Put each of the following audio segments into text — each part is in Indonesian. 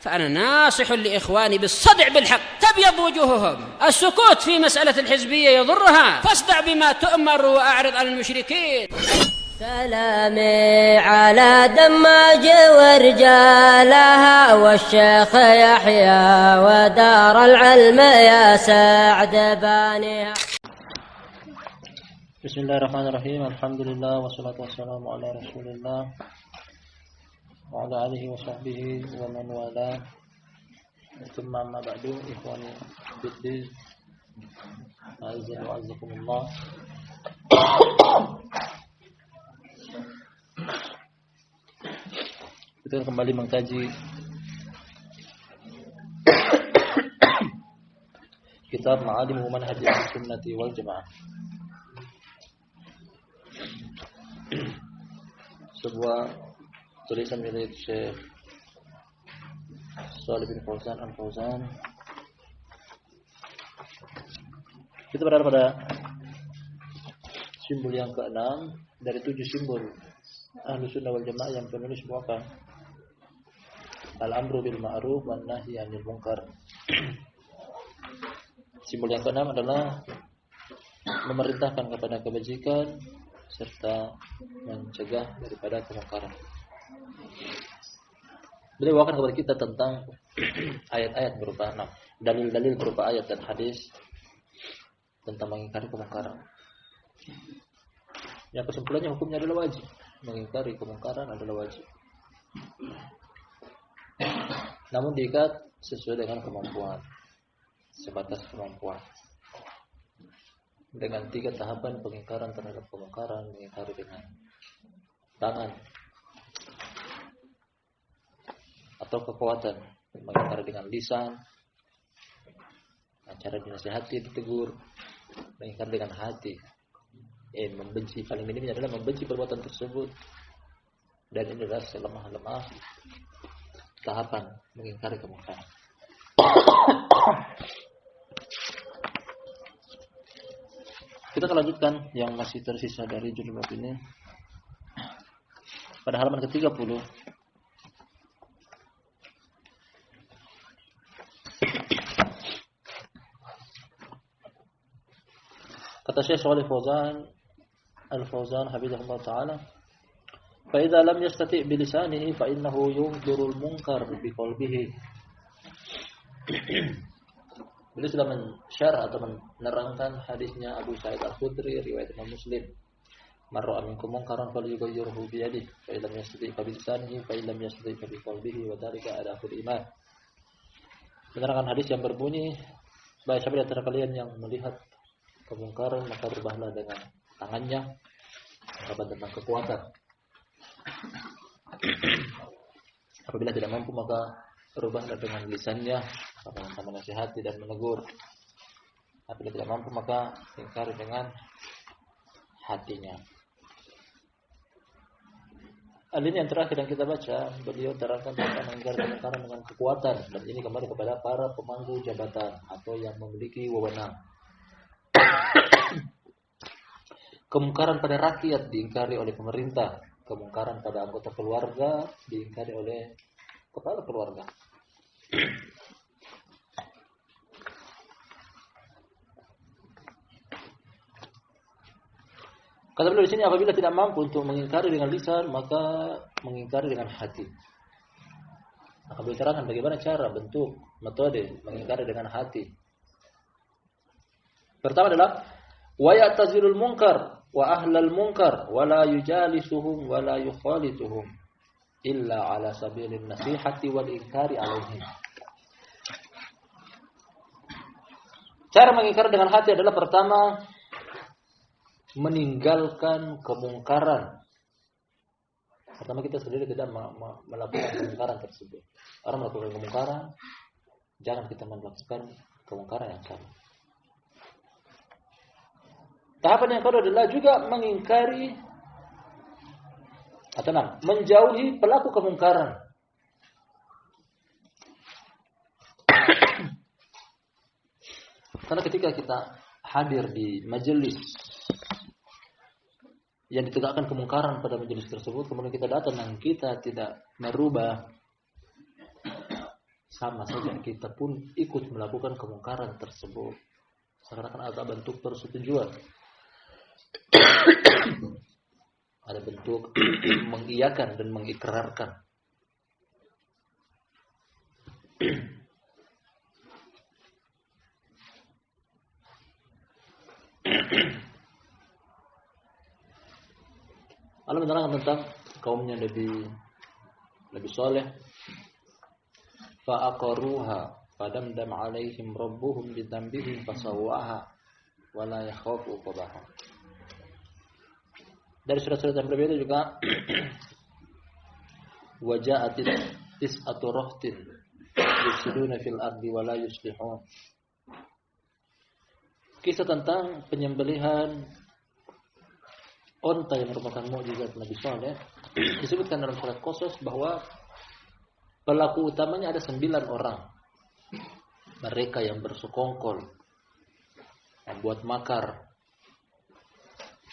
فأنا ناصح لإخواني بالصدع بالحق تبيض وجوههم. السكوت في مسألة الحزبية يضرها، فاصدع بما تؤمر وأعرض عن المشركين. سلامي على دماج ورجالها والشيخ يحيى ودار العلم يا سعد بانيها. بسم الله الرحمن الرحيم. الحمد لله والصلاة والسلام على رسول الله وعلى آله وصحبه ومن والاه. ثم أما بعد، إخواني في الدين أعزني وأعزكم الله. Kita kembali mengkaji kitab Ma'alim Manhaj Sunnati wal Jamaah, sebuah tulisan milik Syekh Shalih bin Fauzan Al-Fauzan. Kita berada pada simbol yang ke-6 dari 7 simbol Ahlu Sunnah wal Jamaah yang penulis muakan Al-Amru bil Ma'ruf wan Nahyi 'anil Munkar. Simbol yang ke-6 adalah memerintahkan kepada kebajikan serta mencegah daripada kemungkaran. Beliau akan kepada kita tentang ayat-ayat berupa dalil-dalil berupa ayat dan hadis tentang mengingkari kemungkaran. Yang kesimpulannya hukumnya adalah wajib. Mengingkari kemungkaran adalah wajib. Namun diikat sesuai dengan kemampuan, sebatas kemampuan. Dengan 3 tahapan pengingkaran terhadap kemungkaran: mengingkari dengan tangan atau kekuatan, mengingkari dengan lisan, cara dinasihati, ditegur, mengingkari dengan hati. Membenci, paling minimnya adalah membenci perbuatan tersebut. Dan ini adalah selemah-lemah tahapan mengingkari kemungkaran. Kita akan lanjutkan yang masih tersisa dari judul bab ini pada halaman ke-30. Kata Syekh Shalih Al-Fauzan hafizahullah taala, fa idza lam yastati' bi lisanihi fa innahu yunkiru al-munkar bi qalbihi. Beliau sudah mensyarah atau menerangkan hadisnya Abu Sa'id Al-Khudri riwayat Imam Muslim, "Man ra'a minkum munkaran falyughayyirhu bi yadihi, fa illam yastati' fa bi lisanihi, fa illam yastati' fa bi qalbihi, wa dzalika adaful iman." Menerangkan hadis yang berbunyi, bahwa siapa di antara kalian yang melihat kemungkaran maka rubahlah dengan tangannya, mengatakan tentang kekuatan. Apabila tidak mampu maka rubahlah dengan lisannya, maka menasihati dan menegur. Apabila tidak mampu maka ingkari dengan hatinya. Ini yang terakhir yang kita baca, beliau terangkan tentang mengingkari kemungkaran dengan kekuatan, dan ini kembali kepada para pemangku jabatan atau yang memiliki wewenang. Kemungkaran pada rakyat diingkari oleh pemerintah, kemungkaran pada anggota keluarga diingkari oleh kepala keluarga. Kata beliau di sini, apabila tidak mampu untuk mengingkari dengan lisan, maka mengingkari dengan hati. Maka beliau terangkan bagaimana cara, bentuk, metode mengingkari dengan hati. Pertama adalah wa ya'tazilul munkar wa ahlal munkar wa la yujalisuhum wa la yukhalituhum illa ala sabilin nasihati wal inkari alaihim. Cara mengingkari dengan hati adalah pertama meninggalkan kemungkaran. Pertama kita sendiri tidak melakukan kemungkaran tersebut. Orang melakukan kemungkaran, jangan kita melakukan kemungkaran yang sama. Tahapan yang kedua adalah juga mengingkari atau menjauhi pelaku kemungkaran. Karena ketika kita hadir di majelis yang ditegakkan kemungkaran pada majelis tersebut, kemudian kita datang dan kita tidak merubah sama saja kita pun ikut melakukan kemungkaran tersebut. Seakan-akan ada bentuk persetujuan. Ada bentuk mengiyakan dan mengikrarkan. Allah menerangkan tentang kaumnya lebih soleh. Fa'aqaruha fadamdam alaihim rabbuhum bidambihim fasawwaha wala yakhafu uqbaha. Dari surat-surat yang berbeda juga waja'atit tis'atu rahtin yufsiduna fil ardi wala yuslihun. Kisah tentang penyembelihan onta yang merupakan mukjizat Nabi Saleh disebutkan dalam surat Qasas bahwa pelaku utamanya ada 9 orang. Mereka yang bersekongkol, membuat makar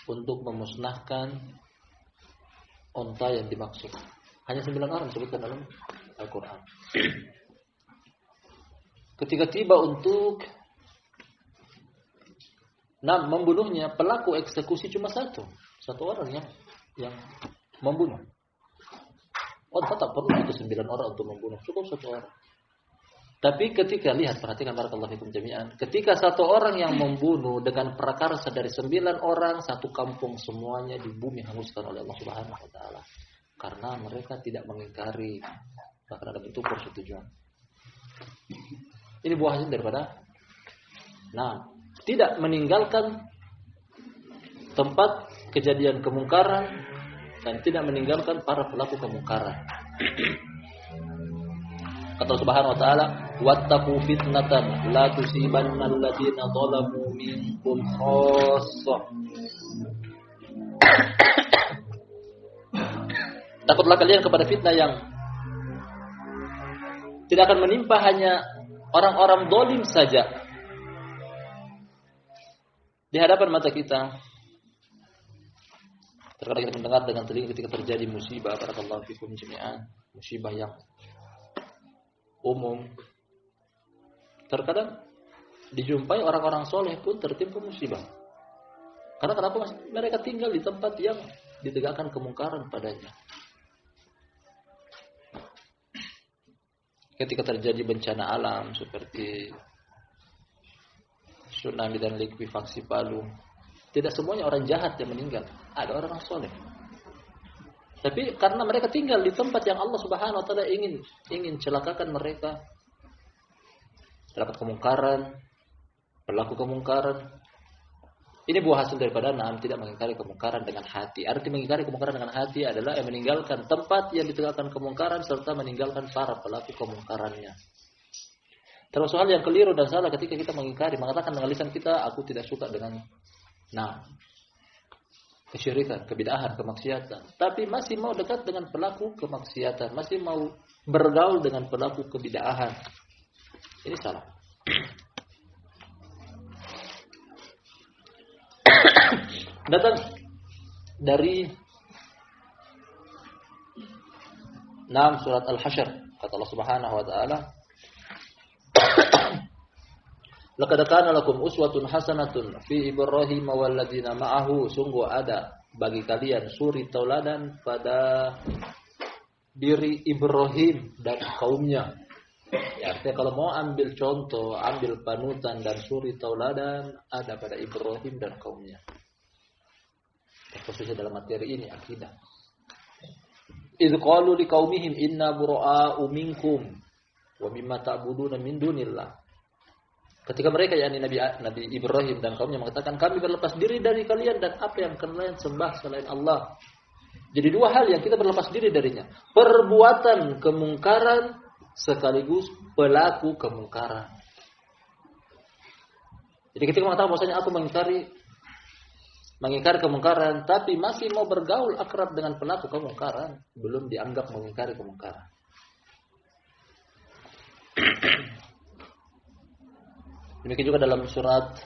untuk memusnahkan onta yang dimaksud. Hanya 9 orang disebutkan dalam Al-Quran. Ketika tiba untuk membunuhnya, pelaku eksekusi cuma satu orang yang membunuh. Tak perlu itu 9 orang untuk membunuh, cukup 1 orang. Tapi ketika perhatikan barakallahu fikum jami'an, ketika 1 orang yang membunuh dengan prakarsa dari 9 orang, 1 kampung semuanya di bumi hanguskan oleh Allah Subhanahu wa taala. Karena mereka tidak mengingkari, bahkan ada bentuk persetujuan. Ini buah hasil daripada tidak meninggalkan tempat kejadian kemungkaran dan tidak meninggalkan para pelaku kemungkaran. Kata Subhanahu wa taala, "Wattaqu fitnatan la tusibanna alladziina zalamu minkum khassah." Takutlah kalian kepada fitnah yang tidak akan menimpa hanya orang-orang zalim saja. Di hadapan mata kita, terkadang kita mendengar dengan telinga ketika terjadi musibah, barakallahu fikum jami'an, musibah yang umum. Terkadang dijumpai orang-orang soleh pun tertimpa musibah. Karena kenapa? Mereka tinggal di tempat yang ditegakkan kemungkaran padanya. Ketika terjadi bencana alam seperti tsunami dan likuifaksi Palu, tidak semuanya orang jahat yang meninggal, ada orang soleh. Tapi karena mereka tinggal di tempat yang Allah Subhanahu wa taala ingin celakakan mereka, dapat kemungkaran, pelaku kemungkaran. Ini buah hasil daripada tidak mengingkari kemungkaran dengan hati. Arti mengingkari kemungkaran dengan hati adalah yang meninggalkan tempat yang ditegakkan kemungkaran serta meninggalkan para pelaku kemungkarannya. Termasuk hal yang keliru dan salah ketika kita mengingkari, mengatakan dengan lisan kita, aku tidak suka dengan kesyirikan, kebid'ahan, kemaksiatan. Tapi masih mau dekat dengan pelaku kemaksiatan, masih mau bergaul dengan pelaku kebid'ahan. Ini salah. Datang dari surat Al-Hasyr, kata Allah Subhanahu wa taala, laqad kana lakum uswatun hasanatun fi Ibrahim wal ladzina ma'ahu, sungguh ada bagi kalian suri tauladan pada diri Ibrahim dan kaumnya. Ya, artinya kalau mau ambil contoh, ambil panutan dan suri tauladan ada pada Ibrahim dan kaumnya. Khususnya dalam materi ini akidah. Idz qalu liqaumihim inna bura'a'u minkum wa mimma ta'buduna min dunillah. Ketika mereka yakni Nabi Ibrahim dan kaumnya mengatakan, kami berlepas diri dari kalian dan apa yang kalian sembah selain Allah. Jadi 2 hal yang kita berlepas diri darinya. Perbuatan kemungkaran sekaligus pelaku kemungkaran. Jadi ketika mengatakan bahwasanya aku mengingkari kemungkaran, tapi masih mau bergaul akrab dengan pelaku kemungkaran, belum dianggap mengingkari kemungkaran. Demikian juga dalam surat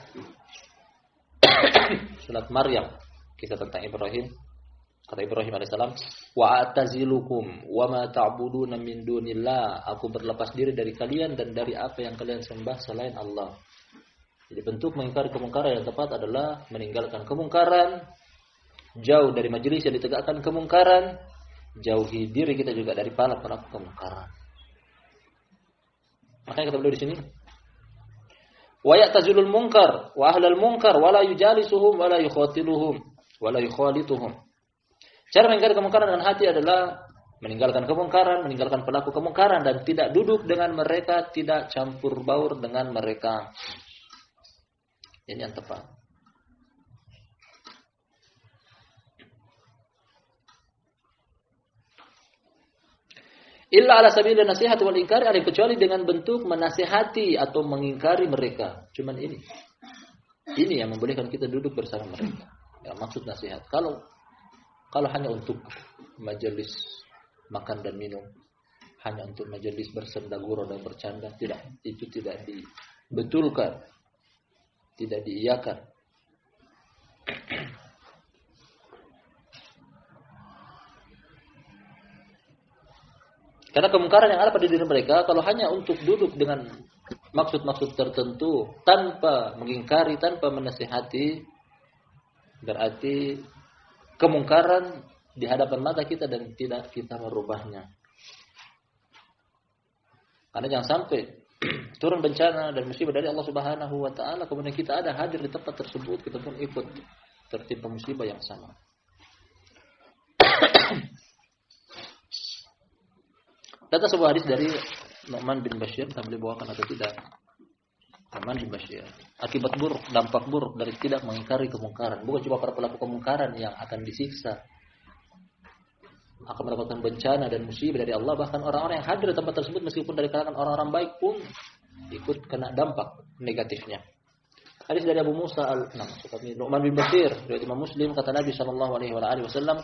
Maryam, kisah tentang Ibrahim. Kata Ibrahim alaihissalam, Wa atazilukum wa ma ta'buduna min dunillah. Aku berlepas diri dari kalian dan dari apa yang kalian sembah selain Allah. Jadi bentuk mengingkari kemungkaran yang tepat adalah meninggalkan kemungkaran, jauh dari majelis yang ditegakkan kemungkaran, jauhi diri kita juga dari pelaku kemungkaran. Makanya kata beliau di sini, wa ya'tazilul munkar wa ahlal munkar wa la yujalisuhum wa la yukhatiluhum wa la yukhalituhum. Cara mengingkari kemungkaran dengan hati adalah meninggalkan kemungkaran, meninggalkan pelaku kemungkaran dan tidak duduk dengan mereka, tidak campur baur dengan mereka. Ini yang tepat. Illa ala sabil nasihat wal inkari, kecuali dengan bentuk menasihati atau mengingkari mereka. Cuman ini yang membolehkan kita duduk bersama mereka. Ya, maksud nasihat. Kalau hanya untuk majelis makan dan minum, hanya untuk majelis bersenda gurau dan bercanda, tidak, itu tidak dibetulkan, tidak diiyakan. Karena kemungkaran yang ada pada diri mereka, kalau hanya untuk duduk dengan maksud-maksud tertentu, tanpa mengingkari, tanpa menasihati, berarti kemungkaran di hadapan mata kita dan tidak kita merubahnya. Karena jangan sampai turun bencana dan musibah dari Allah Subhanahu wa taala, kemudian kita ada hadir di tempat tersebut, kita pun ikut tertimpa musibah yang sama. Datang sebuah hadis dari Nu'man bin Bashir, tak boleh bawakan atau tidak. Nu'man bin Bashir, akibat buruk, dampak buruk dari tidak mengingkari kemungkaran. Bukan cuma para pelaku kemungkaran yang akan disiksa, akan mendapatkan bencana dan musibah dari Allah, bahkan orang-orang yang hadir di tempat tersebut meskipun dari kalangan orang-orang baik pun ikut kena dampak negatifnya. Hadis dari Abu Musa Nu'man bin Bashir, riwayat Imam Muslim, kata Nabi sallallahu alaihi wasallam,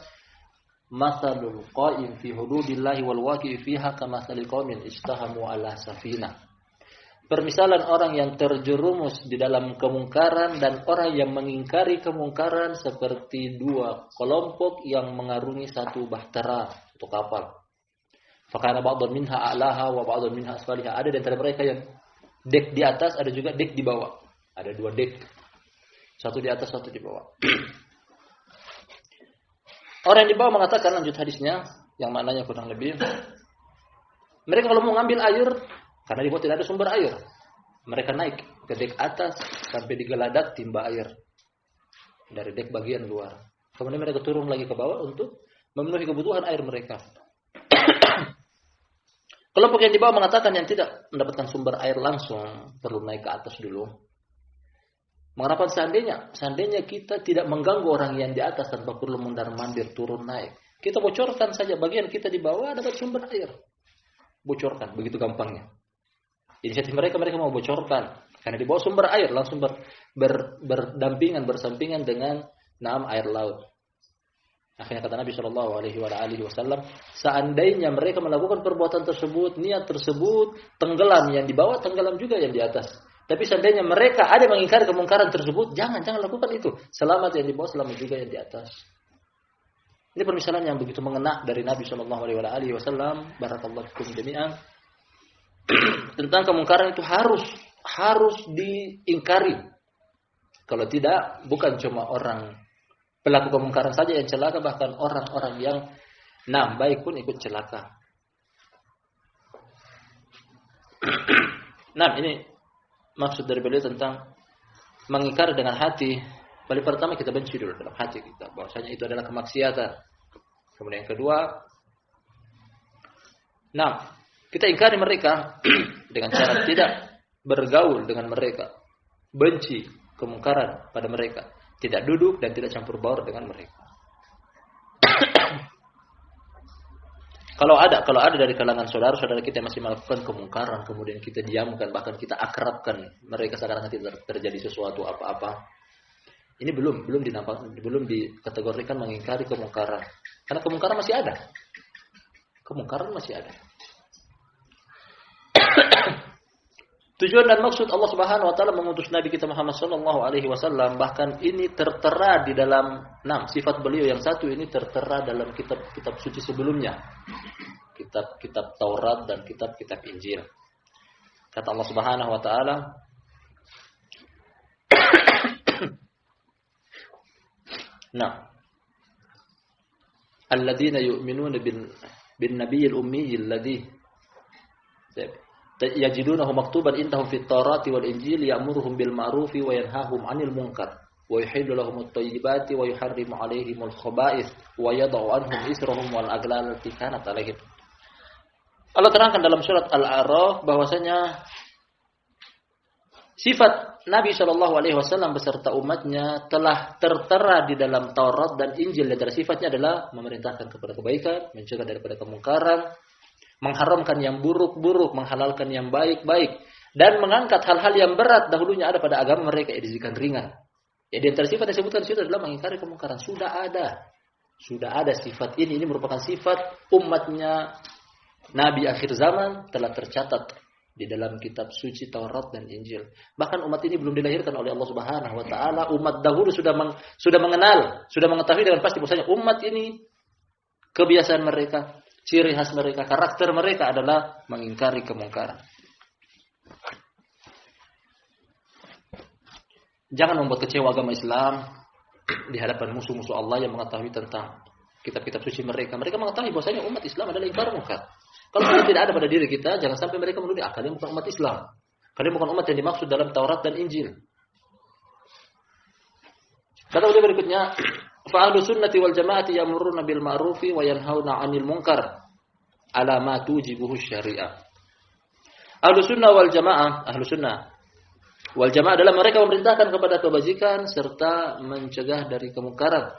"Masalul qa'im fi hududillahi wal waqi'i fiha kamasalil qaumin istahamu ala safinah." Permisalan orang yang terjerumus di dalam kemungkaran dan orang yang mengingkari kemungkaran seperti dua kelompok yang mengarungi satu bahtera atau kapal. Fakana ba'dun minha a'laha wa ba'dun minha asfaliha. Ada di antara mereka yang dek di atas, ada juga dek di bawah. Ada dua dek. Satu di atas, satu di bawah. Orang yang di bawah mengatakan, lanjut hadisnya, yang maknanya kurang lebih, mereka kalau mau ngambil air, karena di bawah tidak ada sumber air, mereka naik ke dek atas sampai di geladak timba air dari dek bagian luar. Kemudian mereka turun lagi ke bawah untuk memenuhi kebutuhan air mereka. Kelompok yang di bawah mengatakan yang tidak mendapatkan sumber air langsung perlu naik ke atas dulu. Mengharapkan seandainya kita tidak mengganggu orang yang di atas tanpa perlu mondar-mandir turun naik, kita bocorkan saja bagian kita di bawah dapat sumber air. Bocorkan, begitu gampangnya. Inisiatif mereka mau bocorkan karena di bawah sumber air langsung berdampingan, bersampingan dengan air laut. Akhirnya kata Nabi Shallallahu Alaihi Wasallam, seandainya mereka melakukan perbuatan tersebut, niat tersebut, tenggelam yang di bawah, tenggelam juga yang di atas. Tapi seandainya mereka ada mengingkari kemungkaran tersebut, jangan lakukan itu. Selamat yang di bawah, selamat juga yang di atas. Ini permisalan yang begitu mengena dari Nabi Shallallahu Alaihi Wasallam. Barakallahu fikum jami'an. Tentang kemungkaran itu harus diingkari. Kalau tidak, bukan cuma orang pelaku kemungkaran saja yang celaka, bahkan orang-orang yang baik pun ikut celaka. Ini maksud dari beliau tentang mengingkari dengan hati. Paling pertama kita benci dulu dalam hati kita bahwasanya itu adalah kemaksiatan. Kemudian yang kedua, kita ingkari mereka dengan cara tidak bergaul dengan mereka, benci kemungkaran pada mereka, tidak duduk dan tidak campur baur dengan mereka. Kalau ada dari kalangan saudara-saudara kita yang masih melakukan kemungkaran, kemudian kita diamkan, bahkan kita akrabkan mereka sekarang tidak terjadi sesuatu apa-apa, ini belum dikategorikan mengingkari kemungkaran, karena kemungkaran masih ada. Tujuan dan maksud Allah Subhanahu wa taala mengutus Nabi kita Muhammad sallallahu alaihi wasallam, bahkan ini tertera di dalam sifat beliau yang satu ini tertera dalam kitab-kitab suci sebelumnya. Kitab-kitab Taurat dan kitab-kitab Injil. Kata Allah Subhanahu wa taala, alladzina yu'minuna bin nabiyil ummiyil ladzi yajidunahu maktuban indahum fit Taurati wal Injil ya'muruhum bil ma'rufi wa yanhahum 'anil munkar wa yuhillu lahumut thayyibati wa yuharrimu 'alaihimul khaba'ith wa yad'u 'anhum israhum wal aghlal allati kanat 'alaihim. Allah terangkan dalam surat Al-A'raf bahwasanya sifat Nabi Shallallahu Alaihi Wasallam beserta umatnya telah tertera di dalam Taurat dan Injil. Dan sifatnya adalah memerintahkan kepada kebaikan, mencegah daripada kemungkaran, mengharamkan yang buruk-buruk, menghalalkan yang baik-baik, dan mengangkat hal-hal yang berat dahulunya ada pada agama mereka yang dijadikan ringan. Jadi antara sifat yang disebutkan di situ adalah mengingkari kemungkaran. Sudah ada sifat ini. Ini merupakan sifat umatnya Nabi akhir zaman, telah tercatat di dalam kitab suci Taurat dan Injil. Bahkan umat ini belum dilahirkan oleh Allah Subhanahu wa taala, umat dahulu sudah mengenal, sudah mengetahui dengan pasti bahwasanya umat ini kebiasaan mereka, ciri khas mereka, karakter mereka adalah mengingkari kemungkaran. Jangan membuat kecewa agama Islam di hadapan musuh-musuh Allah yang mengetahui tentang kitab-kitab suci mereka. Mereka mengetahui bahwasanya umat Islam adalah ingkar mungkar. Kalau itu tidak ada pada diri kita, jangan sampai mereka menuduh, kalian bukan umat Islam. Kalian bukan umat yang dimaksud dalam Taurat dan Injil. Kata beliau berikutnya, fa ahlus sunnati wal jamaati ya'muruna bil ma'rufi wa yanhauna 'anil munkar ala ma tujibuhu syariah. Ahlus sunnah wal jamaah, ahlus sunnah wal jamaah adalah mereka memerintahkan kepada kebajikan serta mencegah dari kemungkaran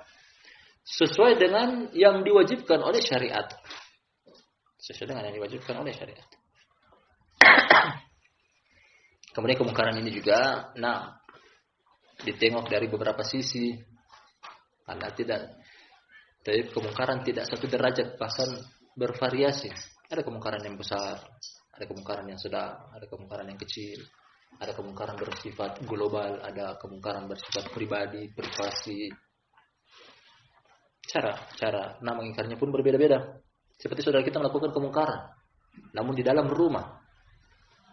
sesuai dengan yang diwajibkan oleh syariat. Sesuai dengan yang diwajibkan oleh syariat. Kemudian kemungkaran ini juga, ditengok dari beberapa sisi. Karena dari kemungkaran tidak satu derajat, bahkan bervariasi. Ada kemungkaran yang besar, ada kemungkaran yang sedang, ada kemungkaran yang kecil, ada kemungkaran bersifat global, ada kemungkaran bersifat pribadi, privasi. Cara mengingkarinya pun berbeda-beda. Seperti saudara kita melakukan kemungkaran, namun di dalam rumah,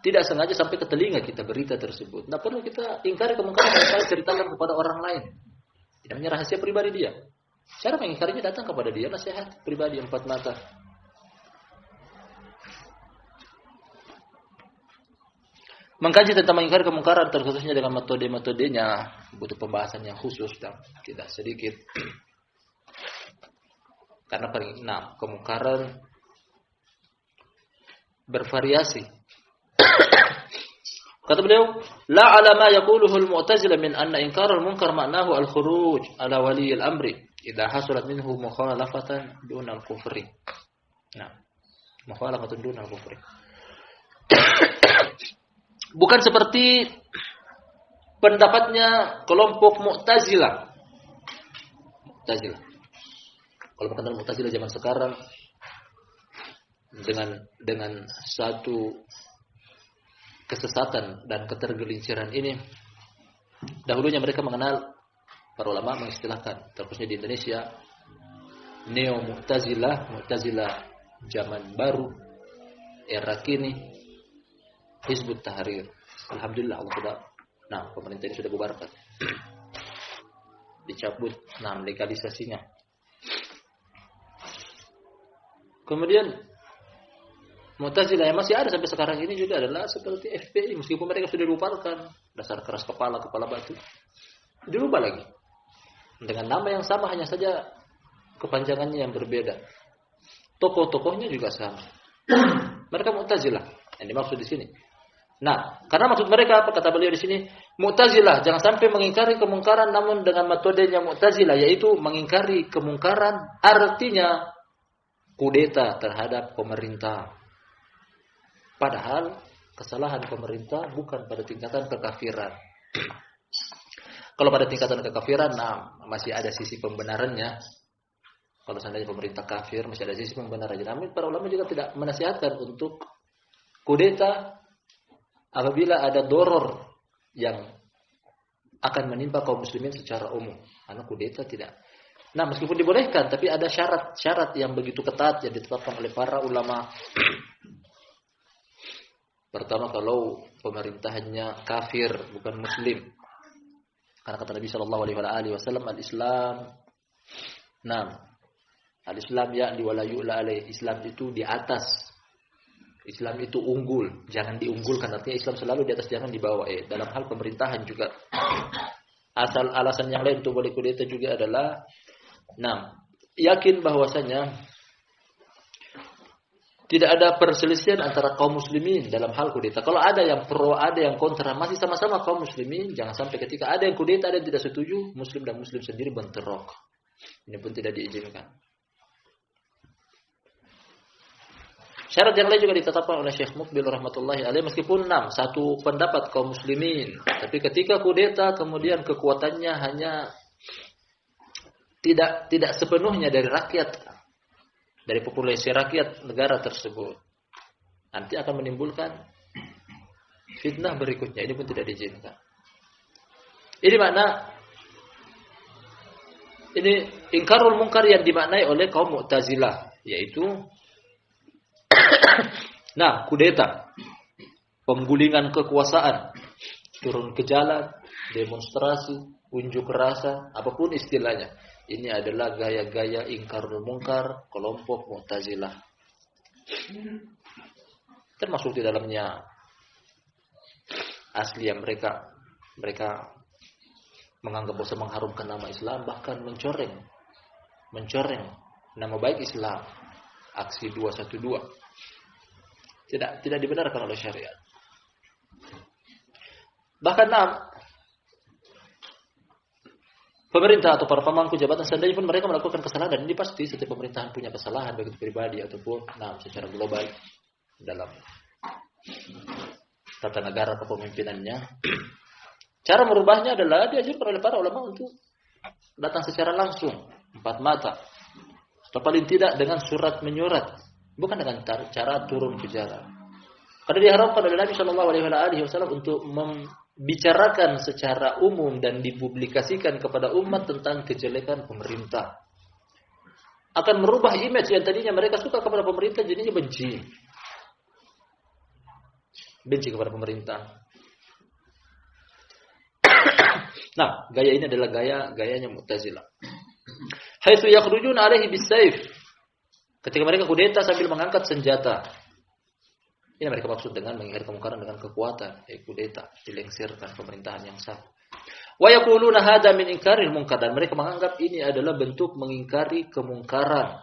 tidak sengaja sampai ke telinga kita berita tersebut. Nah, perlu kita ingkari kemungkaran dan kita ceritakan kepada orang lain. Tidak hanya rahasia pribadi dia. Cara mengingkarinya datang kepada dia, nasihat pribadi yang empat mata. Mengkaji tentang mengingkari kemungkaran, terkhususnya dengan metode-metodenya, butuh pembahasan yang khusus dan tidak sedikit. Karena kemungkaran bervariasi. Kata beliau, la ala ma yaquluhu al-mu'tazilah min anna inkar al-munkar ma'nahu al-khuruj ala wali al-amri idza hasulat minhu mukhalafatan dun al-kufri. Mukhalafatan dun al-kufri. Bukan seperti pendapatnya kelompok Mu'tazilah. Kalau perkataan Mu'tazilah zaman sekarang dengan satu kesesatan dan ketergelinciran ini, dahulunya mereka mengenal, para ulama mengistilahkan, terkhususnya di Indonesia, neo Mu'tazilah zaman baru, era kini, Hizbut Tahrir. Alhamdulillah Allah sudah, pemerintah ini sudah bubarkan, dicabut, legalisasinya. Kemudian Mu'tazilah yang masih ada sampai sekarang ini juga adalah seperti FPI, meskipun mereka sudah dilupakan, dasar keras kepala batu, dirubah lagi dengan nama yang sama, hanya saja kepanjangannya yang berbeda. Tokoh-tokohnya juga sama. Mereka Mu'tazilah yang dimaksud di sini. Karena maksud mereka apa, kata beliau di sini, Mu'tazilah jangan sampai mengingkari kemungkaran namun dengan metodenya Mu'tazilah, yaitu mengingkari kemungkaran artinya kudeta terhadap pemerintah. Padahal kesalahan pemerintah bukan pada tingkatan kekafiran. Kalau pada tingkatan kekafiran, masih ada sisi pembenarannya. Kalau seandainya pemerintah kafir, masih ada sisi pembenarannya. Namun para ulama juga tidak menasihatkan untuk kudeta apabila ada doror yang akan menimpa kaum muslimin secara umum. Karena kudeta tidak. Nah, meskipun dibolehkan, tapi ada syarat-syarat yang begitu ketat yang ditetapkan oleh para ulama. Pertama, kalau pemerintahannya kafir, bukan muslim. Karena kata Nabi SAW, al-Islam, al-Islam ya'li wa la yu'la alaih. Islam itu di atas. Islam itu unggul, jangan diunggulkan. Artinya Islam selalu di atas, jangan di bawah. Dalam hal pemerintahan juga. Alasan yang lain untuk boleh kudeta juga adalah, yakin bahwasanya tidak ada perselisihan antara kaum muslimin dalam hal kudeta. Kalau ada yang pro, ada yang kontra, masih sama-sama kaum muslimin. Jangan sampai ketika ada yang kudeta, ada yang tidak setuju, muslim dan muslim sendiri bentrok. Ini pun tidak diizinkan. Syarat yang lain juga ditetapkan oleh Syekh Muqbil rahmatullahi alaih, meskipun satu pendapat kaum muslimin, tapi ketika kudeta kemudian kekuatannya hanya tidak sepenuhnya dari rakyat, dari populasi rakyat negara tersebut, nanti akan menimbulkan fitnah berikutnya. Ini pun tidak diizinkan. Ini makna ini ingkarul munkar yang dimaknai oleh kaum Mu'tazilah, yaitu kudeta, penggulingan kekuasaan, turun ke jalan, demonstrasi, unjuk rasa, apapun istilahnya. Ini adalah gaya-gaya ingkarul munkar kelompok Mu'tazilah. Termasuk di dalamnya asli yang mereka menganggap bahwa mengharumkan nama Islam, bahkan mencoreng nama baik Islam. Aksi 212 tidak dibenarkan oleh syariat. Bahkan pemerintah atau para pemangku jabatan seandainya pun mereka melakukan kesalahan, dan ini pasti setiap pemerintahan punya kesalahan baik itu pribadi ataupun secara global dalam tata negara kepemimpinannya. Cara merubahnya adalah diajarkan oleh para ulama untuk datang secara langsung, empat mata, atau paling tidak dengan surat menyurat, bukan dengan cara turun ke jalan. Karena diharapkan oleh Nabi SAW untuk membicarakan secara umum dan dipublikasikan kepada umat tentang kejelekan pemerintah. Akan merubah image yang tadinya mereka suka kepada pemerintah, jadinya benci kepada pemerintah. Gaya ini adalah gayanya Mu'tazilah. Haitsu yakhrujuna alaihi bisayf. Ketika mereka kudeta sambil mengangkat senjata. Ini mereka maksud dengan mengingkari kemungkaran dengan kekuatan, kudeta, dilengsirkan pemerintahan yang sah. Wa yaquluna hadza min inkaril munkar, dan mereka menganggap ini adalah bentuk mengingkari kemungkaran.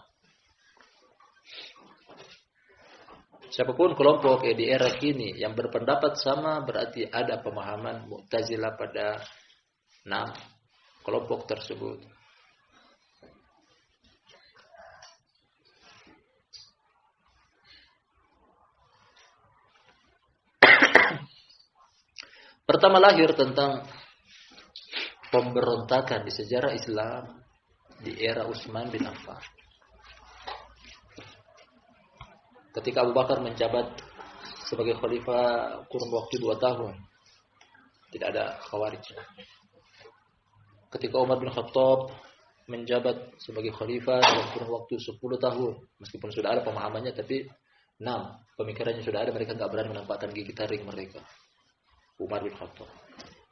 Siapapun kelompok di era kini yang berpendapat sama berarti ada pemahaman Mu'tazilah pada kelompok tersebut. Pertama lahir tentang pemberontakan di sejarah Islam di era Utsman bin Affan. Ketika Abu Bakar menjabat sebagai khalifah kurun waktu 2 tahun, tidak ada Khawarij. Ketika Umar bin Khattab menjabat sebagai khalifah dalam kurun waktu 10 tahun, meskipun sudah ada pemahamannya, tapi pemikirannya sudah ada, mereka tidak berani menampakkan gigi taring mereka. Umar bin Khattab.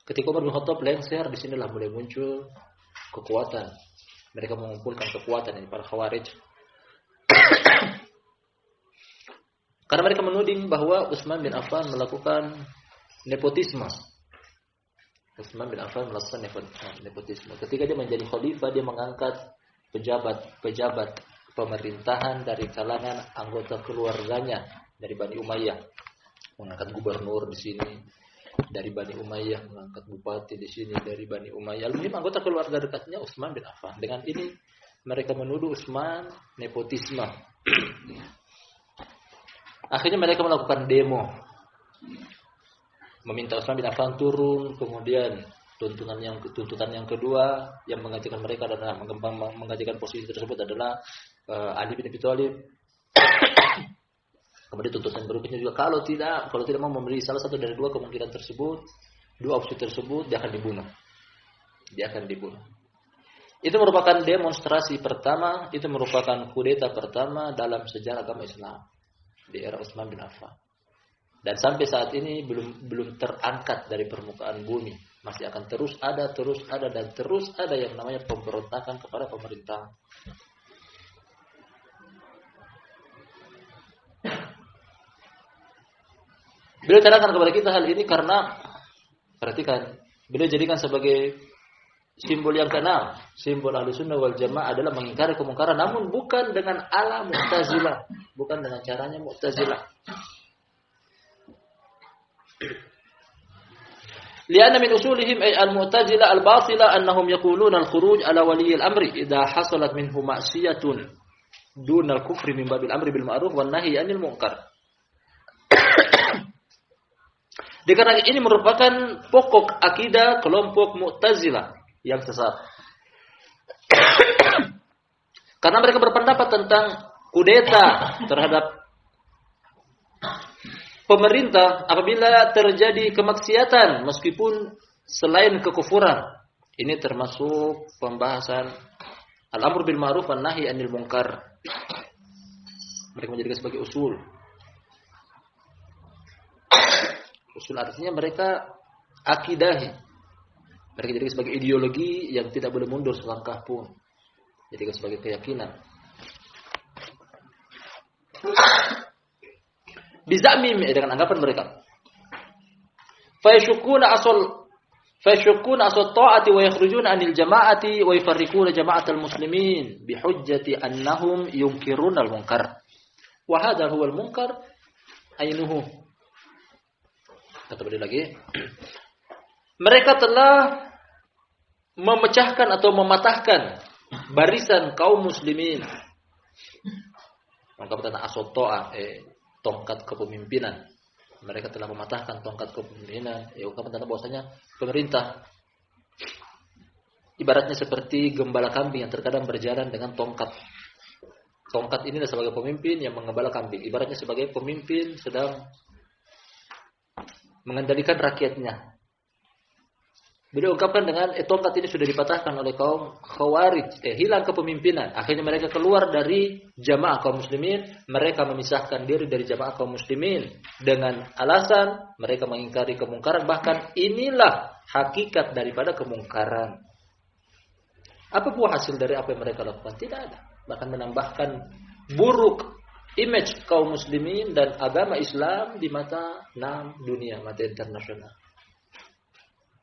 Ketika Umar bin Khattab lengser, disinilah mulai muncul kekuatan. Mereka mengumpulkan kekuatan ini para Khawarij. Karena mereka menuding bahwa Utsman bin Affan melakukan nepotisme. Utsman bin Affan melakukan nepotisme. Ketika dia menjadi khalifah, dia mengangkat pejabat pemerintahan dari kalangan anggota keluarganya dari Bani Umayyah. Mengangkat gubernur di sini dari Bani Umayyah, mengangkat bupati di sini dari Bani Umayyah. Lalu anggota keluarga dekatnya Utsman bin Affan. Dengan ini mereka menuduh Utsman nepotisme. Akhirnya mereka melakukan demo, meminta Utsman bin Affan turun. Kemudian tuntutan yang kedua yang mengajukan mereka adalah mengajukan posisi tersebut adalah Ali bin Abi Thalib Kemudian tuntutan berikutnya juga kalau tidak mau memberi salah satu dari dua kemungkinan tersebut, dua opsi tersebut, dia akan dibunuh. Itu merupakan demonstrasi pertama, itu merupakan kudeta pertama dalam sejarah agama Islam di era Utsman bin Affan. Dan sampai saat ini belum terangkat dari permukaan bumi. Masih akan terus ada yang namanya pemberontakan kepada pemerintah. Beliau terangkan kepada kita hal ini karena, perhatikan, beliau jadikan sebagai simbol yang keenam. Simbol Ahlussunnah wal Jamaah adalah mengingkari kemungkaran, namun bukan dengan ala Mu'tazilah, bukan dengan caranya Mu'tazilah. Lianna min usulihim ay al-Mu'tazilah al-batila annahum yaquluna al-khuruj ala wali al-amri idza hasalat minhu ma'siyatun dun al-kufri min babil amri bil ma'ruf wan nahyi 'anil munkar. Dikarenakan ini merupakan pokok akidah kelompok Mu'tazilah yang sesat. Karena mereka berpendapat tentang kudeta terhadap pemerintah apabila terjadi kemaksiatan meskipun selain kekufuran. Ini termasuk pembahasan al-amr bil ma'ruf wan nahi 'anil munkar. Mereka menjadikan sebagai usul. Usul artinya mereka akidahi. Mereka jadikan sebagai ideologi yang tidak boleh mundur selangkah pun. Jadikan sebagai keyakinan. Bizamim dengan anggapan mereka. Fayashukuna asal ta'ati wa yakhrujuna 'anil jama'ati wa yufarriquna jama'atal muslimin bihujjati annahum yunkiruna al-munkar. Wa hadha huwa al-munkar ainuhu. Kata beliau lagi, mereka telah memecahkan atau mematahkan barisan kaum muslimin. Maka berkata as-ta'ah tongkat kepemimpinan. Mereka telah mematahkan tongkat kepemimpinan. Ungkapan tanda bahwasanya pemerintah ibaratnya seperti gembala kambing yang terkadang berjalan dengan tongkat. Tongkat ini adalah sebagai pemimpin yang menggembala kambing. Ibaratnya sebagai pemimpin sedang mengendalikan rakyatnya. Beliau ungkapkan dengan tongkat ini sudah dipatahkan oleh kaum Khawarij, hilang kepemimpinan. Akhirnya mereka keluar dari jamaah kaum muslimin, mereka memisahkan diri dari jamaah kaum muslimin dengan alasan mereka mengingkari kemungkaran, bahkan inilah hakikat daripada kemungkaran. Apa buah hasil dari apa yang mereka lakukan? Tidak ada. Bahkan menambahkan buruk image kaum muslimin dan agama Islam di mata dunia, mata internasional.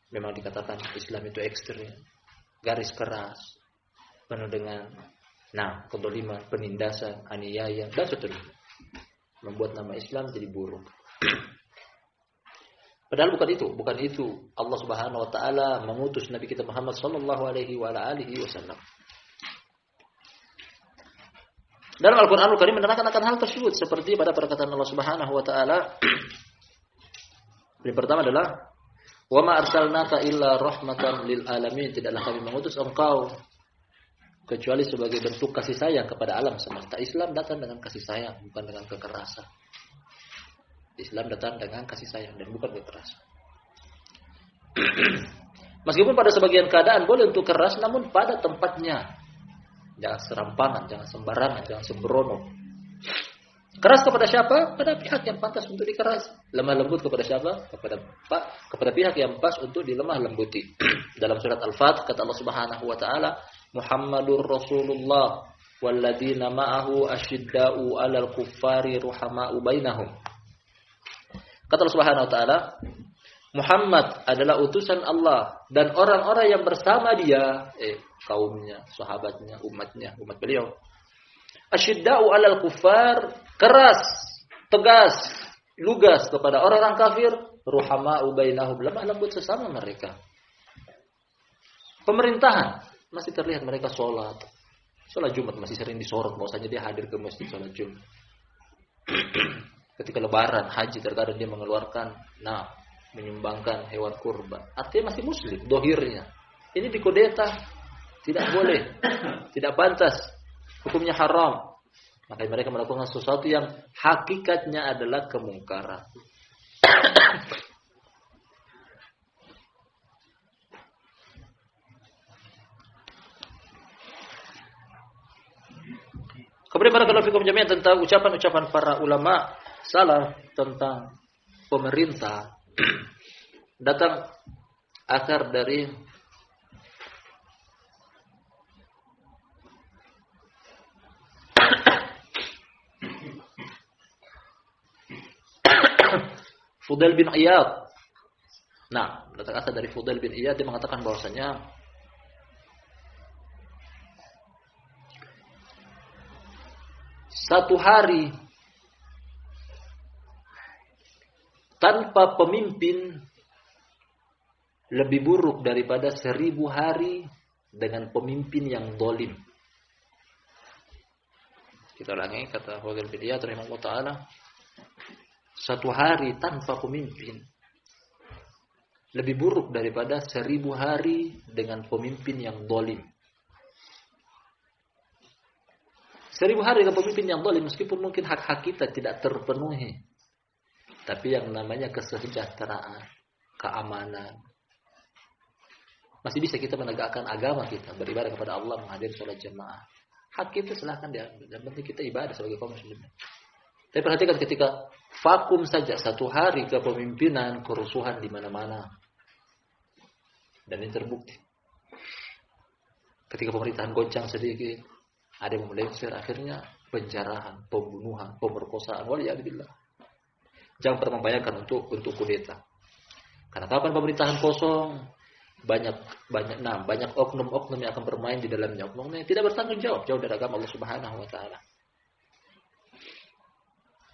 Memang dikatakan Islam itu ekstrem, garis keras, penuh dengan kedoliman, penindasan, aniaya, dan seterusnya. Membuat nama Islam jadi buruk. Padahal bukan itu. Allah Subhanahu wa taala mengutus Nabi kita Muhammad sallallahu alaihi wasallam. Dalam Al-Qur'anul Karim menerangkan akan hal tersebut seperti pada perkataan Allah Subhanahu wa taala. Yang pertama adalah wa ma arsalnaka illa rahmatan lil alamin, tidaklah kami mengutus engkau kecuali sebagai bentuk kasih sayang kepada alam semesta. Islam datang dengan kasih sayang, bukan dengan kekerasan. Islam datang dengan kasih sayang dan bukan kekerasan. Meskipun pada sebagian keadaan boleh untuk keras, namun pada tempatnya. Jangan serampangan, jangan sembarangan, jangan sembrono. Keras kepada siapa? Pada pihak yang pantas untuk dikeras. Lemah lembut kepada siapa? Kepada pihak yang pas untuk dilemah lembuti. Dalam surat Al-Fat kata Allah Subhanahu wa taala, Muhammadur Rasulullah walladzina ma'ahu asyidda'u 'alal kuffari ruhama'u bainahum. Kata Allah Subhanahu wa taala, Muhammad adalah utusan Allah dan orang-orang yang bersama dia, kaumnya, sahabatnya, umat beliau. Asyidda'u 'alal kuffar, keras, tegas, lugas kepada orang-orang kafir, ruhama'u bainahum, lemah lembut sesama mereka. Pemerintahan masih terlihat mereka sholat Jumat masih sering disorot bahwasanya dia hadir ke masjid sholat Jumat. Ketika lebaran, haji terkadang dia mengeluarkan menyumbangkan hewan kurban. Artinya masih muslim dohirnya. Ini dikudeta, tidak boleh, tidak pantas, hukumnya haram. Maka mereka melakukan sesuatu yang hakikatnya adalah kemungkaran. Kemudian barakallahu fikum jami'an tentang ucapan-ucapan para ulama salaf tentang pemerintah datang akar dari Fudail bin Iyad. Nah, datang akar dari Fudail bin Iyad, dia mengatakan bahwasanya satu hari tanpa pemimpin lebih buruk daripada 1000 hari dengan pemimpin yang zalim. Kita ulangi kata Fudail bin Iyad rahimahullah taala, satu hari tanpa pemimpin lebih buruk daripada 1000 hari dengan pemimpin yang zalim. 1000 hari dengan pemimpin yang zalim, meskipun mungkin hak-hak kita tidak terpenuhi, tapi yang namanya kesejahteraan, keamanan, masih bisa kita menegakkan agama kita, beribadah kepada Allah, menghadiri sholat jamaah. Hak kita silahkan diambil, yang penting kita ibadah sebagai kaum muslimin. Tapi perhatikan ketika vakum saja satu hari kepemimpinan, kerusuhan di mana-mana. Dan ini terbukti. Ketika pemerintahan goncang sedikit, ada yang melengsir, akhirnya penjarahan, pembunuhan, pemerkosaan. Waliyadzubillah. Jangan pernah membayangkan untuk kudeta. Karena kapan pemerintahan kosong, banyak oknum-oknum yang akan bermain di dalamnya. Oknumnya tidak bertanggung jawab, jauh dari agama Allah Subhanahu wa taala.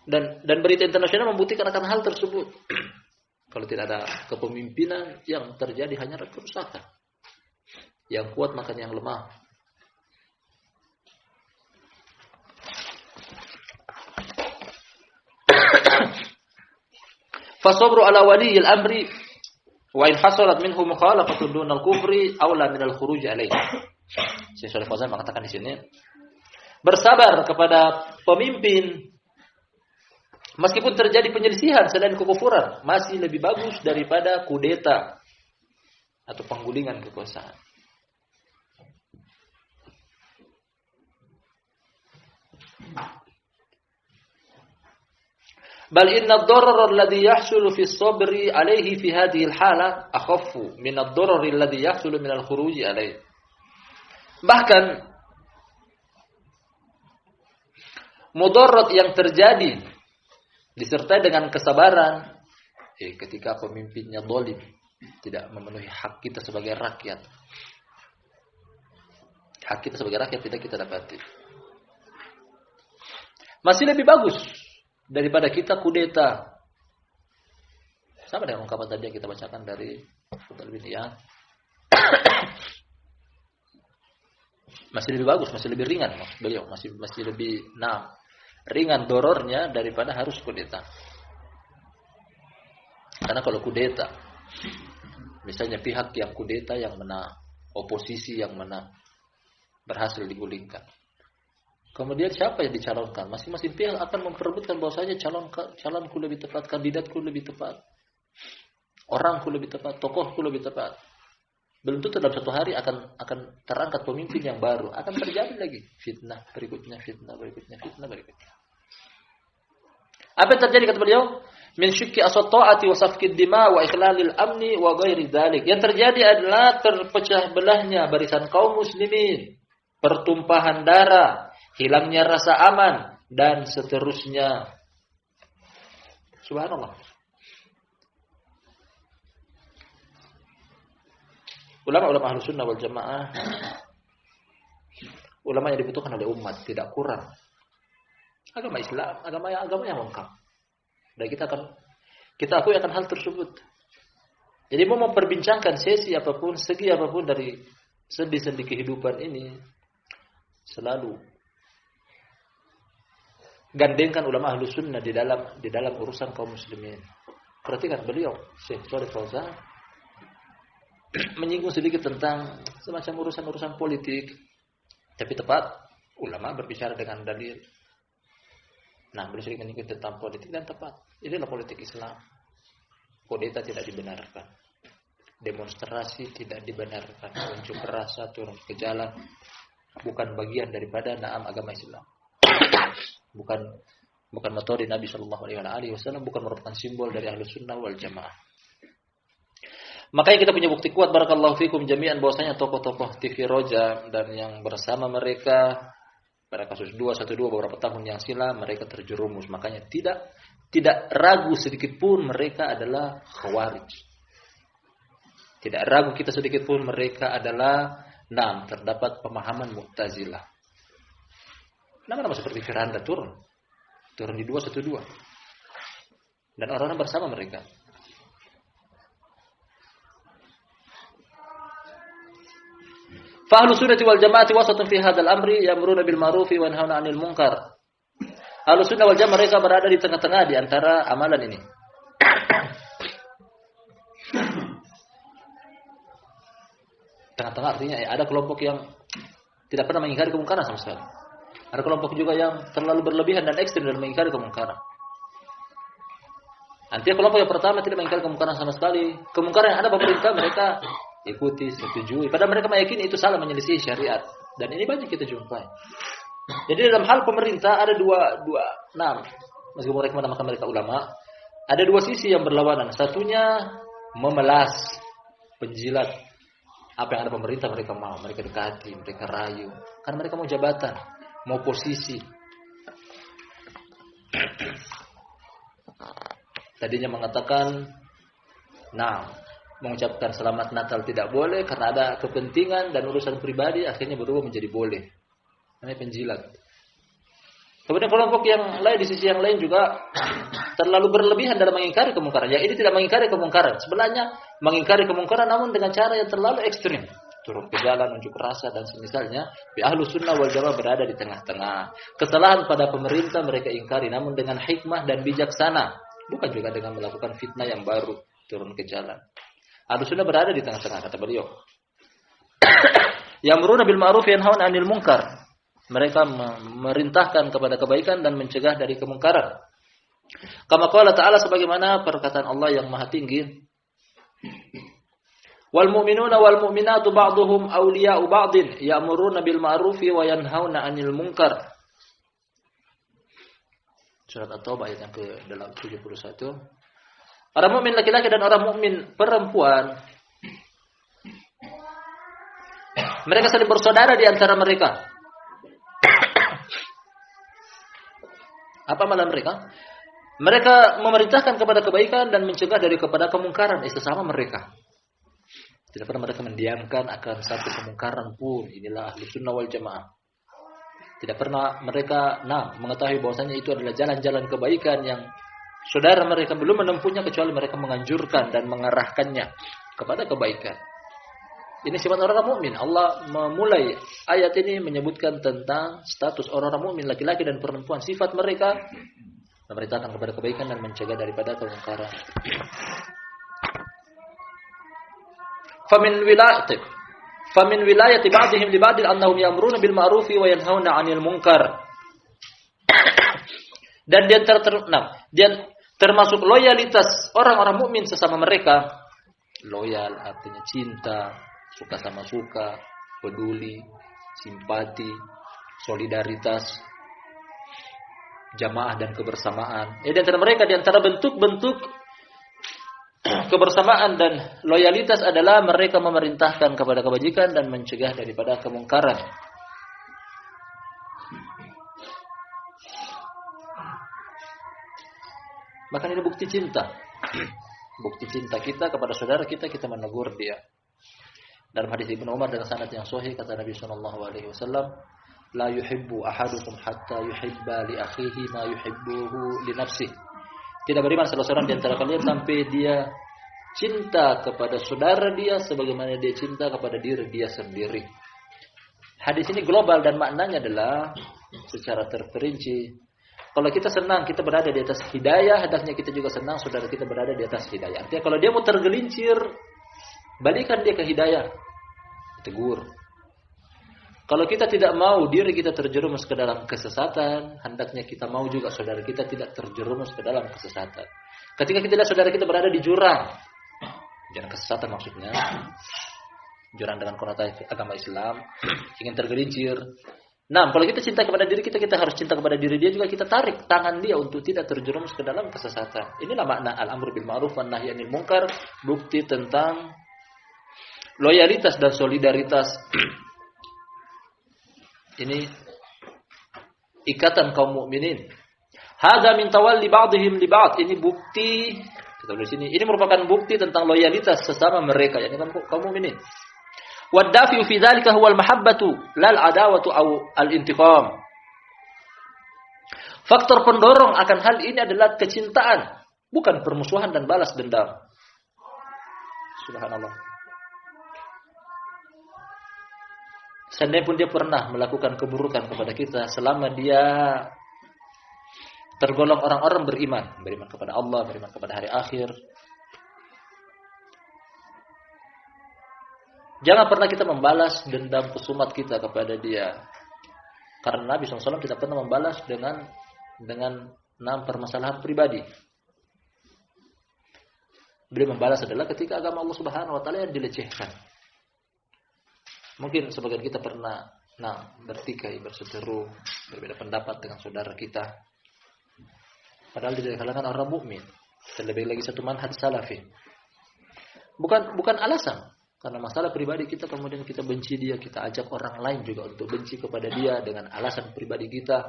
Dan berita internasional membuktikan akan hal tersebut. Kalau tidak ada kepemimpinan, yang terjadi hanya kerusakan. Yang kuat makan yang lemah. Fasabru ala waliyil amri wa in hasalat minhu mukhalafatun dunal kufri aula minal khuruj alaihi. Syekh Shalih Fauzan mengatakan di sini, bersabar kepada pemimpin meskipun terjadi penyelisihan selain kekufuran, masih lebih bagus daripada kudeta atau penggulingan kekuasaan. Bal inna ad-darar alladhi yahsulu fi as-sabri alayhi fi hadhihi al-hala akhaffu min ad-darar alladhi yahsulu min al-khuruj alayhi. Bahkan mudarat yang terjadi disertai dengan kesabaran ketika pemimpinnya zalim, tidak memenuhi hak kita sebagai rakyat. Hak kita sebagai rakyat tidak kita dapati. Masih lebih bagus daripada kita kudeta. Sama dengan ungkapan tadi yang kita bacakan dari Fudail bin Iyad. Masih lebih bagus, masih lebih ringan beliau, masih lebih ringan dorornya daripada harus kudeta. Karena kalau kudeta, misalnya pihak yang kudeta yang menang, oposisi yang menang, berhasil digulingkan. Kemudian siapa yang dicalonkan? Masing-masing pihak akan memperebutkan bahwasanya calonku lebih tepat, kandidatku lebih tepat, orangku lebih tepat, tokohku lebih tepat. Belum tentu dalam satu hari akan terangkat pemimpin yang baru. Akan terjadi lagi fitnah berikutnya, fitnah berikutnya, fitnah berikutnya. Apa yang terjadi kata beliau? Min syukki as-ta'ati wa safkid dima wa ikhlalil amni wa ghairi dzalik. Yang terjadi adalah terpecah belahnya barisan kaum muslimin, pertumpahan darah, hilangnya rasa aman, dan seterusnya. Subhanallah. Ulama-ulama Ahlus Sunnah wal Jamaah, ulama yang dibutuhkan oleh umat, tidak kurang. Agama Islam, agama yang lengkap. Dan kita akui akan hal tersebut. Jadi mau memperbincangkan sesi apapun, segi apapun dari sendi-sendi kehidupan ini, selalu gandengkan ulama Ahlus Sunnah di dalam urusan kaum muslimin. Perhatikan beliau, Syekh Shalih Fauzan menyinggung sedikit tentang semacam urusan-urusan politik, tapi tepat ulama berbicara dengan dalil, Nah, beliau sering menyinggung tentang politik dan tepat. Inilah politik Islam. Kudeta tidak dibenarkan. Demonstrasi tidak dibenarkan. Unjuk rasa, turun ke jalan bukan bagian daripada naam agama Islam. Bukan metode Nabi Shallallahu Alaihi Wasallam, bukan merupakan simbol dari Ahlus Sunnah wal Jamaah. Makanya kita punya bukti kuat barakallahu fikum jami'an bahwasanya tokoh-tokoh TV Roja dan yang bersama mereka pada kasus 212 beberapa tahun yang silam mereka terjerumus. Makanya tidak ragu sedikit pun mereka adalah khawarij. Tidak ragu kita sedikit pun mereka adalah terdapat pemahaman Mu'tazilah. Nama-nama seperti Firanda turun di 212. Dan orang-orang bersama mereka. Ahlus sunnah wal jamaah wasatun fi hadzal amri ya'muruna bil ma'ruf wa yanhauna 'anil munkar. Ahlus sunnah wal jamaah mereka berada di tengah-tengah di antara amalan ini. Tengah-tengah artinya ada kelompok yang tidak pernah mengingkari kemungkaran sama sekali. Ada kelompok juga yang terlalu berlebihan dan ekstrem dalam mengingkari kemungkaran. Artinya kelompok yang pertama tidak mengingkari kemungkaran sama sekali. Kemungkaran yang ada pemerintah mereka ikuti, setujui. Padahal mereka meyakini itu salah menyelisih syariat. Dan ini banyak kita jumpai. Jadi dalam hal pemerintah ada dua meskipun mereka menamakan mereka ulama, ada dua sisi yang berlawanan. Satunya memelas, penjilat. Apa yang ada pemerintah mereka mau, mereka dekati, mereka rayu. Karena mereka mau jabatan, mau posisi. Tadinya mengatakan, mengucapkan selamat Natal tidak boleh karena ada kepentingan dan urusan pribadi, akhirnya berubah menjadi boleh. Namanya penjilat. Kemudian kelompok yang lain di sisi yang lain juga terlalu berlebihan dalam mengingkari kemungkaran. Yang ini tidak mengingkari kemungkaran, sebelahnya mengingkari kemungkaran namun dengan cara yang terlalu ekstrim. Turun ke jalan, unjuk rasa dan semisalnya. Ahlus sunnah wal jamaah berada di tengah-tengah. Kesalahan pada pemerintah mereka ingkari namun dengan hikmah dan bijaksana, bukan juga dengan melakukan fitnah yang baru, turun ke jalan. Ahlus sunnah berada di tengah-tengah, kata beliau. Ya'muruna bil ma'ruf wa yanhauna 'anil munkar. Mereka memerintahkan kepada kebaikan dan mencegah dari kemungkaran. Kama qala ta'ala, sebagaimana perkataan Allah yang Maha Tinggi. Wal mu'minuna wal mu'minatu ba'duhum awliya'u ba'din ya'muruna bil ma'rufi wa yanhauna 'anil munkar. Surat At-Taubah ayat yang ke-71. Orang mukmin laki-laki dan orang mukmin perempuan, mereka saling bersaudara di antara mereka. Apa amalan mereka? Mereka memerintahkan kepada kebaikan dan mencegah kepada kemungkaran. Sesama mereka. Tidak pernah mereka mendiamkan akan satu kemungkaran pun. Inilah Ahlus Sunnah wal Jamaah. Tidak pernah mereka mengetahui bahwasanya itu adalah jalan-jalan kebaikan yang saudara mereka belum menempuhnya kecuali mereka menganjurkan dan mengarahkannya kepada kebaikan. Ini sifat orang mukmin. Allah memulai ayat ini menyebutkan tentang status orang-orang mukmin laki-laki dan perempuan. Sifat mereka memerintahkan kepada kebaikan dan mencegah daripada kemungkaran. Famin wilayati ba'dihim li ba'dil annahum ya'muruna bil ma'rufi wa yanhauna 'anil munkar. Dan termasuk loyalitas orang-orang mukmin sesama mereka. Loyal artinya cinta, suka sama suka, peduli, simpati, solidaritas, jamaah dan kebersamaan. Di antara mereka, di antara bentuk-bentuk kebersamaan dan loyalitas adalah mereka memerintahkan kepada kebajikan dan mencegah daripada kemungkaran. Maka ini bukti cinta. Bukti cinta kita kepada saudara kita, kita menegur dia. Dalam hadis Ibnu Umar dengan sanad yang sahih kata Nabi sallallahu alaihi wasallam, la yuhibbu ahadukum hatta yuhibba li akhihi ma yuhibbuhu li nafsihi. Tidak beriman salah seorang di antara kalian sampai dia cinta kepada saudara dia sebagaimana dia cinta kepada diri dia sendiri. Hadis ini global dan maknanya adalah secara terperinci. Kalau kita senang kita berada di atas hidayah, hendaknya kita juga senang saudara kita berada di atas hidayah. Artinya kalau dia mau tergelincir, balikan dia ke hidayah, tegur. Kalau kita tidak mau diri kita terjerumus ke dalam kesesatan, hendaknya kita mau juga saudara kita tidak terjerumus ke dalam kesesatan. Ketika kita lihat saudara kita berada di jurang, jangan kesesatan maksudnya, jurang dengan konotasi agama Islam, ingin tergelincir. Nah, kalau kita cinta kepada diri kita, kita harus cinta kepada diri dia juga, kita tarik tangan dia untuk tidak terjerumus ke dalam kesesatan. Inilah makna al-amru bil ma'ruf wan nahyi anil munkar, bukti tentang loyalitas dan solidaritas. Ini ikatan kaum mukminin. Hadza min tawalli ba'dihim li ba'd. Ini bukti, kita tulis sini, ini merupakan bukti tentang loyalitas sesama mereka, yakni kaum mukminin. Wad-dafi'u fi dzalika huwa al-mahabbatu lal adawatu aw al-intiqam. Faktor pendorong akan hal ini adalah kecintaan, bukan permusuhan dan balas dendam. Subhanallah. Seandainya pun dia pernah melakukan keburukan kepada kita, selama dia tergolong orang-orang beriman kepada Allah, beriman kepada hari akhir, jangan pernah kita membalas dendam kesumat kita kepada dia. Karena Nabi SAW tidak pernah membalas dengan 6 permasalahan pribadi. Beliau membalas adalah ketika agama Allah Subhanahu wa taala yang dilecehkan. Mungkin sebagian kita pernah bertikai, berseteru, berbeda pendapat dengan saudara kita. Padahal di kalangan orang mukmin, terlebih lagi satu manhaj salafi. Bukan alasan, karena masalah pribadi kita kemudian kita benci dia, kita ajak orang lain juga untuk benci kepada dia dengan alasan pribadi kita.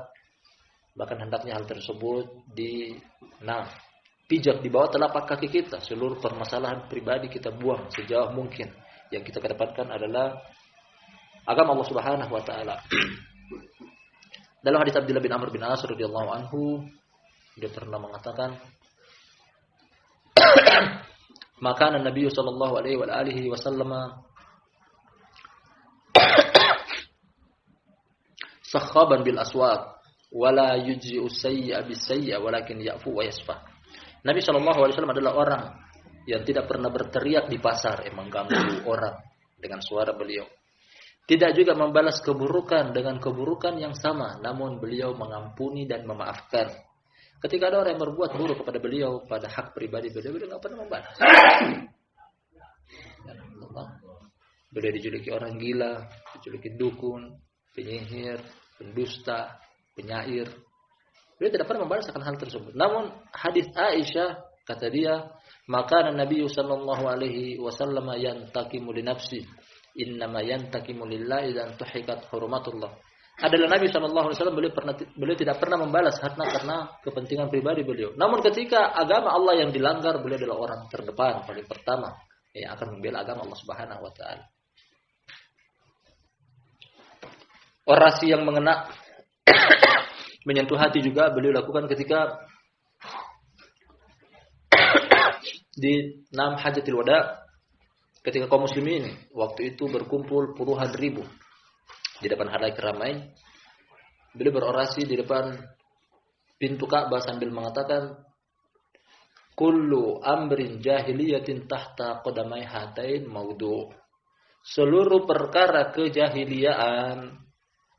Bahkan hendaknya hal tersebut pijak di bawah telapak kaki kita. Seluruh permasalahan pribadi kita buang sejauh mungkin. Yang kita kedepankan adalah agama Allah Subhanahu wa taala. Dalam hadis Abdullah bin Amr bin As radhiyallahu anhu, dia pernah mengatakan, maka Nabi sallallahu alaihi wasallam sakhaban bil aswaq wala yujzi'u sayyi'a bis sayyi'a walakin ya'fu wa yasfah. Nabi sallallahu alaihi wasallam adalah orang yang tidak pernah berteriak di pasar mengganggu orang dengan suara beliau. Tidak juga membalas keburukan dengan keburukan yang sama, namun beliau mengampuni dan memaafkan. Ketika ada orang yang berbuat buruk kepada beliau pada hak pribadi beliau tidak pernah membalas. Beliau dijuluki orang gila, dijuluki dukun, penyihir, pendusta, penyair. Beliau tidak pernah membalas akan hal tersebut. Namun hadis Aisyah kata dia, maka Nabi sallallahu alaihi wasallam yantaqimu li nafsi, innama yantaqimu lillahi dan tuhikat hurumatullah. Adalah Nabi sallallahu alaihi wasallam beliau tidak pernah membalas karena kepentingan pribadi beliau. Namun ketika agama Allah yang dilanggar, beliau adalah orang terdepan, paling pertama yang akan membela agama Allah Subhanahu wa taala. Orasi yang mengena menyentuh hati juga beliau lakukan ketika di 6 Hajatul Wada, ketika kaum muslimin waktu itu berkumpul puluhan ribu di depan halayak ramai. Beliau berorasi di depan pintu Ka'bah sambil mengatakan, kullu amrin jahiliyatin tahta qadamai hatain maudu. Seluruh perkara kejahiliaan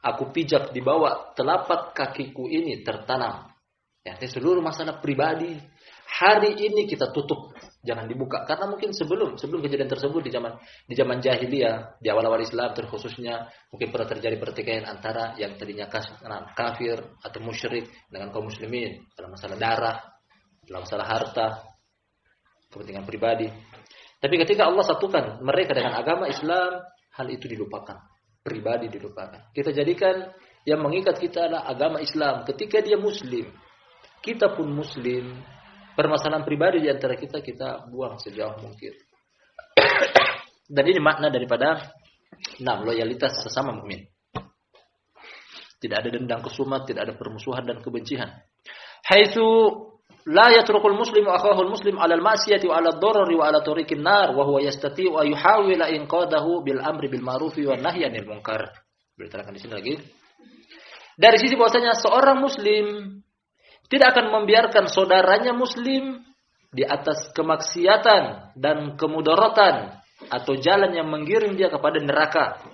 aku pijak di bawah telapak kakiku ini tertanam. Ya, seluruh masalah pribadi hari ini kita tutup, jangan dibuka. Karena mungkin sebelum kejadian tersebut di zaman jahiliyah, di awal-awal Islam terkhususnya, mungkin pernah terjadi pertikaian antara yang tadinya kafir atau musyrik dengan kaum muslimin dalam masalah darah, dalam masalah harta, kepentingan pribadi. Tapi ketika Allah satukan mereka dengan agama Islam, hal itu dilupakan, pribadi dilupakan. Kita jadikan yang mengikat kita adalah agama Islam. Ketika dia muslim, kita pun muslim, permasalahan pribadi di antara kita buang sejauh mungkin. Dan ini makna daripada loyalitas sesama mukmin. Tidak ada dendam kesumat, tidak ada permusuhan dan kebencian. Haitsu la yatrukul muslimu akhahul muslim 'ala al-ma'siyati wa 'ala ad-darari wa 'ala tariqin nar wa huwa yastati'u an yuhawila inqadahu bil amri bil ma'rufi wan nahyi 'anil munkar. Beritakan di sini lagi. Dari sisi bahwasanya seorang muslim tidak akan membiarkan saudaranya muslim di atas kemaksiatan dan kemudaratan atau jalan yang menggiring dia kepada neraka.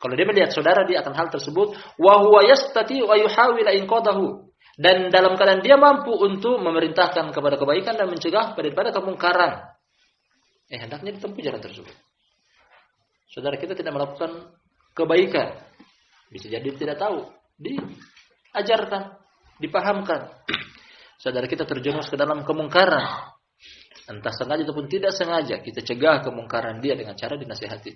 Kalau dia melihat saudara dia akan hal tersebut, wa huwa yastati wa yuhawil inqadahu. Dan dalam keadaan dia mampu untuk memerintahkan kepada kebaikan dan mencegah daripada kemungkaran. Hendaknya ditempuh jalan tersebut. Saudara kita tidak melakukan kebaikan. Bisa jadi tidak tahu. Diajarkan, dipahamkan. Saudara kita terjerumus ke dalam kemungkaran. Entah sengaja ataupun tidak sengaja, kita cegah kemungkaran dia dengan cara dinasihati.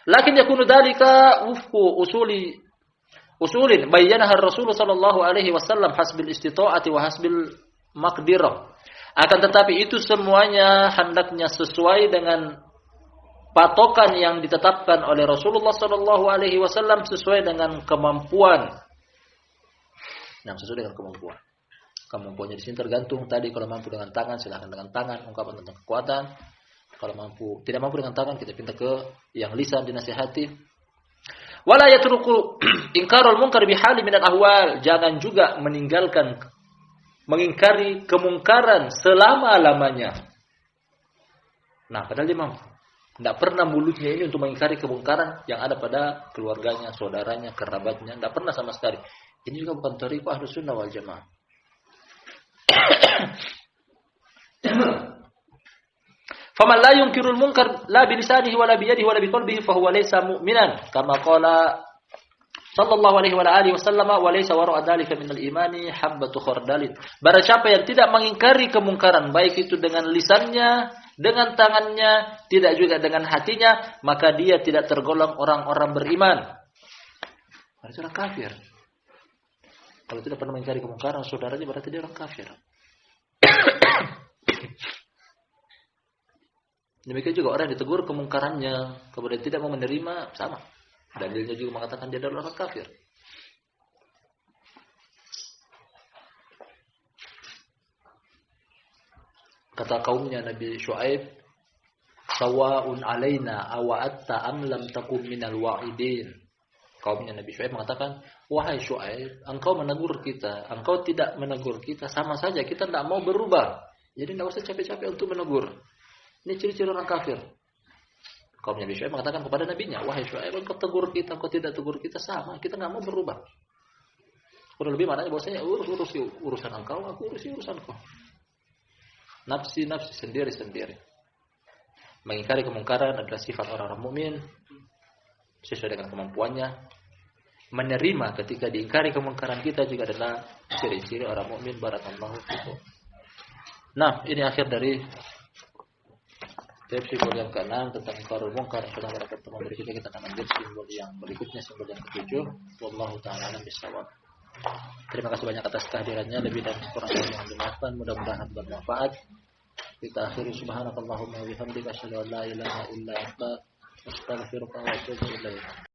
Lakin yakunu dzalika wufqu usulin bayyanaha Rasulullah sallallahu alaihi wasallam hasbil istita'ati wa hasbil maqdirah. Akan tetapi itu semuanya hendaknya sesuai dengan patokan yang ditetapkan oleh Rasulullah sallallahu alaihi wasallam sesuai dengan kemampuan. Nah, sesuai dengan kemampuan. Kemampuannya di sini tergantung tadi kalau mampu dengan tangan silakan dengan tangan ungkapan tentang kekuatan. Kalau tidak mampu dengan tangan kita pinta ke yang lisan dinasihati. Wala yatruku inkarul munkar bihali minal ahwal. Jangan juga mengingkari kemungkaran selama-lamanya. Nah, padahal dia mampu. Tidak pernah mulutnya ini untuk mengingkari kemungkaran yang ada pada keluarganya, saudaranya, kerabatnya. Tidak pernah sama sekali. Ini juga bukan thariqah Ahlus Sunnah wal Jamaah. Faman la yunkirul munkar la bilisanihi wala biyadihi wala biqalbihi fahuwa laysa mu'minan kama qala sallallahu alaihi wa alihi wasallam wa laysa wara'a dzalika minal imani habbatu khardalin. Barang siapa yang tidak mengingkari kemungkaran baik itu dengan lisannya, dengan tangannya, tidak juga dengan hatinya, maka dia tidak tergolong orang-orang beriman. Berarti orang kafir. Kalau tidak pernah mengingkari kemungkaran saudaranya berarti dia orang kafir. Demikian juga orang yang ditegur kemungkarannya kemudian tidak mau menerima, sama. Dalilnya juga mengatakan dia adalah orang kafir. Kata kaumnya Nabi Syuaib, "Sawa'un 'alaina awa'atta am lam takum minal wa'idin." Kaumnya Nabi Syuaib mengatakan, "Wahai Syuaib, engkau menegur kita, engkau tidak menegur kita, sama saja kita tidak mau berubah. Jadi tidak usah capek-capek untuk menegur." Ini ciri-ciri orang kafir. Kaum Nabi Syuaib mengatakan kepada nabinya, "Wahai Syuaib, engkau tegur kita, engkau tidak tegur kita, sama. Kita enggak mau berubah." Kurang lebih maknanya bahwasanya urusi urusan engkau, aku urusi urusanku. Nafsi sendiri-sendiri. Mengingkari kemungkaran adalah sifat orang-orang mukmin sesuai dengan kemampuannya. Menerima ketika diingkari kemungkaran kita juga adalah ciri-ciri orang mukmin. Barakallahu fikum. Nah, ini akhir dari simbol yang ke-6 tentang inkarul munkar. Pada pertemuan berikutnya kita akan lanjut simbol yang berikutnya, simbol yang ke-7. Wallahu ta'ala a'lam bishawab. Terima kasih banyak atas kehadirannya, lebih dan kurangnya yang dimaafkan, mudah-mudahan bermanfaat. Kita akhiri subhanakallahumma wa bihamdika asyhadu an la ilaha illa anta astaghfiruka wa atubu ilaik.